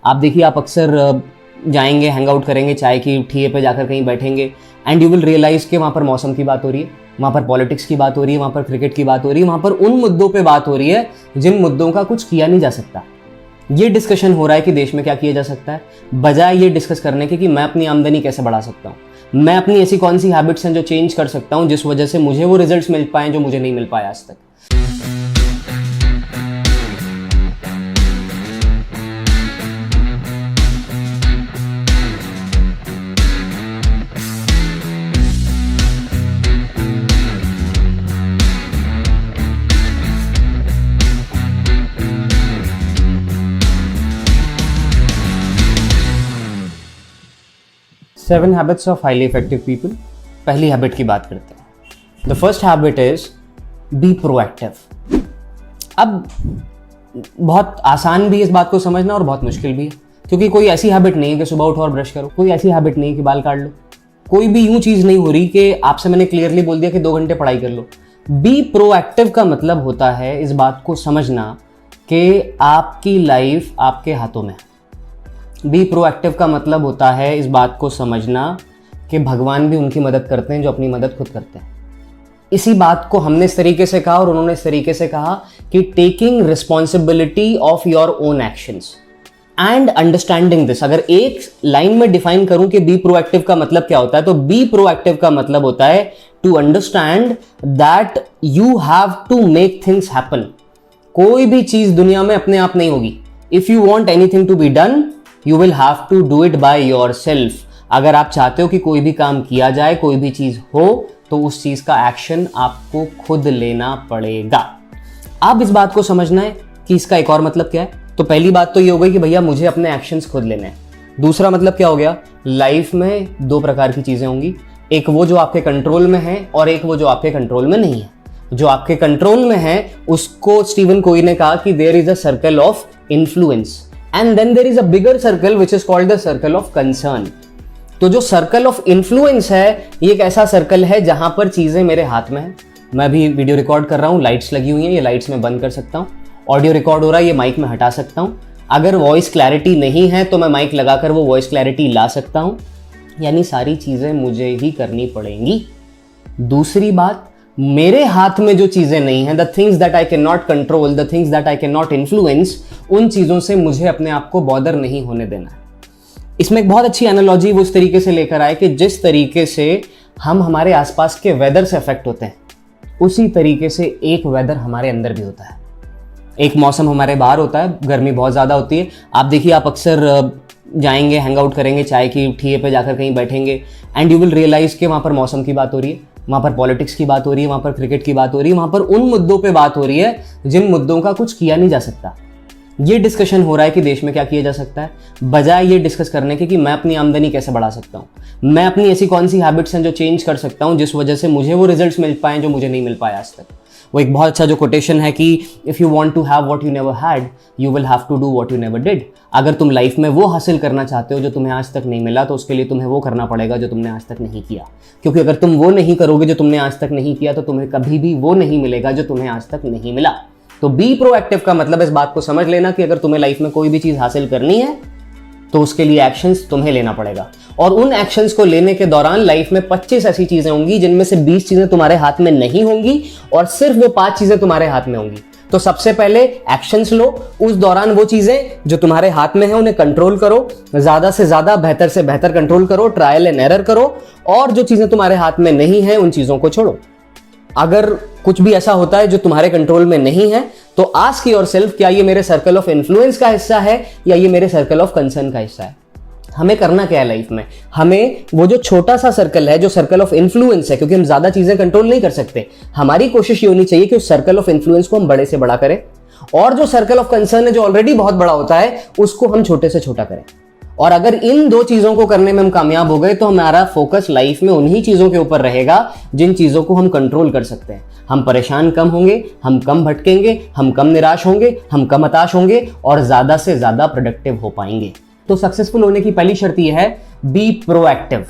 आप देखिए, आप अक्सर जाएंगे, हैंग आउट करेंगे, चाय की ठिए पे जाकर कहीं बैठेंगे एंड यू विल रियलाइज कि वहाँ पर मौसम की बात हो रही है, वहाँ पर पॉलिटिक्स की बात हो रही है, वहाँ पर क्रिकेट की बात हो रही है, वहाँ पर उन मुद्दों पे बात हो रही है जिन मुद्दों का कुछ किया नहीं जा सकता। ये डिस्कशन हो रहा है कि देश में क्या किया जा सकता है, बजाय ये डिस्कस करने के कि मैं अपनी आमदनी कैसे बढ़ा सकता हूँ, मैं अपनी ऐसी कौन सी हैबिट्स हैं जो चेंज कर सकता हूँ जिस वजह से मुझे वो रिजल्ट्स मिल पाए जो मुझे नहीं मिल पाए आज तक। Seven habits of highly effective people. पहली हैबिट की बात करते हैं। The first habit is be proactive. अब बहुत आसान भी है इस बात को समझना और बहुत मुश्किल भी है, क्योंकि कोई ऐसी हैबिट नहीं है कि सुबह उठो और ब्रश करो, कोई ऐसी हैबिट नहीं है कि बाल काट लो, कोई भी यूं चीज नहीं हो रही कि आपसे मैंने क्लियरली बोल दिया कि 2 घंटे पढ़ाई कर लो। बी प्रोएक्टिव का मतलब होता है इस बात को समझना कि आपकी लाइफ आपके हाथों में। बी प्रोएक्टिव का मतलब होता है इस बात को समझना कि भगवान भी उनकी मदद करते हैं जो अपनी मदद खुद करते हैं। इसी बात को हमने इस तरीके से कहा और उन्होंने इस तरीके से कहा कि taking responsibility of your own actions and understanding this. अगर एक लाइन में डिफाइन करूं कि बी प्रोएक्टिव का मतलब क्या होता है, तो बी प्रोएक्टिव का मतलब होता है to understand that you have to make things happen. कोई भी चीज दुनिया में अपने आप नहीं होगी। If you want anything to be done, you will have to do it by your सेल्फ। अगर आप चाहते हो कि कोई भी काम किया जाए, कोई भी चीज हो, तो उस चीज का एक्शन आपको खुद लेना पड़ेगा। अब इस बात को समझना है कि इसका एक और मतलब क्या है। तो पहली बात तो ये हो गई कि भैया मुझे अपने एक्शंस खुद लेने हैं। दूसरा मतलब क्या हो गया, लाइफ में 2 प्रकार की चीजें होंगी, एक वो जो आपके कंट्रोल में है और एक वो जो आपके कंट्रोल में नहीं है। जो आपके कंट्रोल में है उसको स्टीवन कोई ने कहा कि there is a circle of influence and then there is a bigger circle which is called the circle of concern। तो जो सर्कल ऑफ इन्फ्लुएंस है ये एक ऐसा सर्कल है जहां पर चीजें मेरे हाथ में है। मैं भी वीडियो रिकॉर्ड कर रहा हूं, लाइट्स लगी हुई हैं, ये लाइट्स में बंद कर सकता हूं, ऑडियो रिकॉर्ड हो रहा है, ये माइक में हटा सकता हूं। अगर वॉइस क्लैरिटी नहीं है तो मैं माइक लगाकर वो वॉइस क्लैरिटी ला सकता हूं। यानी सारी चीजें मुझे ही करनी पड़ेंगी। दूसरी बात, मेरे हाथ में जो चीजें नहीं है, the things that I can not control, the things that I can not influence, उन चीजों से मुझे अपने आप को बॉदर नहीं होने देना है। इसमें एक बहुत अच्छी एनालॉजी वो इस तरीके से लेकर आए कि जिस तरीके से हम हमारे आसपास के वेदर से अफेक्ट होते हैं, उसी तरीके से एक वेदर हमारे अंदर भी होता है। एक मौसम हमारे बाहर होता है, गर्मी बहुत ज्यादा होती है। आप देखिए, आप अक्सर जाएंगे, हैंग आउट करेंगे, चाय की ठिए पे जाकर कहीं बैठेंगे एंड यू विल रियलाइज कि वहां पर मौसम की बात हो रही है, वहाँ पर पॉलिटिक्स की बात हो रही है, वहाँ पर क्रिकेट की बात हो रही है, वहाँ पर उन मुद्दों पे बात हो रही है जिन मुद्दों का कुछ किया नहीं जा सकता। ये डिस्कशन हो रहा है कि देश में क्या किया जा सकता है, बजाय ये डिस्कस करने के कि मैं अपनी आमदनी कैसे बढ़ा सकता हूँ, मैं अपनी ऐसी कौन सी हैबिट्स हैं जो चेंज कर सकता हूँ जिस वजह से मुझे वो रिजल्ट्स मिल पाए जो मुझे नहीं मिल पाए आज तक। वो एक बहुत अच्छा जो कोटेशन है कि if you want to have what you never had, you will have to do what you never did. अगर तुम लाइफ में वो हासिल करना चाहते हो जो तुम्हें आज तक नहीं मिला, तो उसके लिए तुम्हें वो करना पड़ेगा जो तुमने आज तक नहीं किया। क्योंकि अगर तुम वो नहीं करोगे जो तुमने आज तक नहीं किया, तो तुम्हें कभी भी वो नहीं मिलेगा जो तुम्हें आज तक नहीं मिला। तो बी प्रोएक्टिव का मतलब इस बात को समझ लेना कि अगर तुम्हें लाइफ में कोई भी चीज हासिल करनी है तो उसके लिए एक्शंस तुम्हें लेना पड़ेगा। और उन एक्शंस को लेने के दौरान लाइफ में 25 ऐसी चीजें होंगी जिनमें से 20 चीजें तुम्हारे हाथ में नहीं होंगी और सिर्फ वो 5 चीजें तुम्हारे हाथ में होंगी। तो सबसे पहले एक्शंस लो, उस दौरान वो चीजें जो तुम्हारे हाथ में है उन्हें कंट्रोल करो, ज्यादा से ज्यादा, बेहतर से बेहतर कंट्रोल करो, ट्रायल एंड एरर करो, और जो चीजें तुम्हारे हाथ में नहीं है उन चीजों को छोड़ो। अगर कुछ भी ऐसा होता है जो तुम्हारे कंट्रोल में नहीं है, तो आस्क योरसेल्फ, क्या ये मेरे सर्कल ऑफ इन्फ्लुएंस का हिस्सा है या ये मेरे सर्कल ऑफ कंसर्न का हिस्सा है। हमें करना क्या है लाइफ में, हमें वो जो छोटा सा सर्कल है जो सर्कल ऑफ इन्फ्लुएंस है, क्योंकि हम ज्यादा चीजें कंट्रोल नहीं कर सकते, हमारी कोशिश ये होनी चाहिए कि उस सर्कल ऑफ इन्फ्लुएंस को हम बड़े से बड़ा करें, और जो सर्कल ऑफ कंसर्न है जो ऑलरेडी बहुत बड़ा होता है उसको हम छोटे से छोटा करें। और अगर इन 2 चीजों को करने में हम कामयाब हो गए तो हमारा फोकस लाइफ में उन्हीं चीजों के ऊपर रहेगा जिन चीजों को हम कंट्रोल कर सकते हैं। हम परेशान कम होंगे, हम कम भटकेंगे, हम कम निराश होंगे, हम कम हताश होंगे और ज्यादा से ज्यादा प्रोडक्टिव हो पाएंगे। तो सक्सेसफुल होने की पहली शर्त यह है, बी प्रोएक्टिव।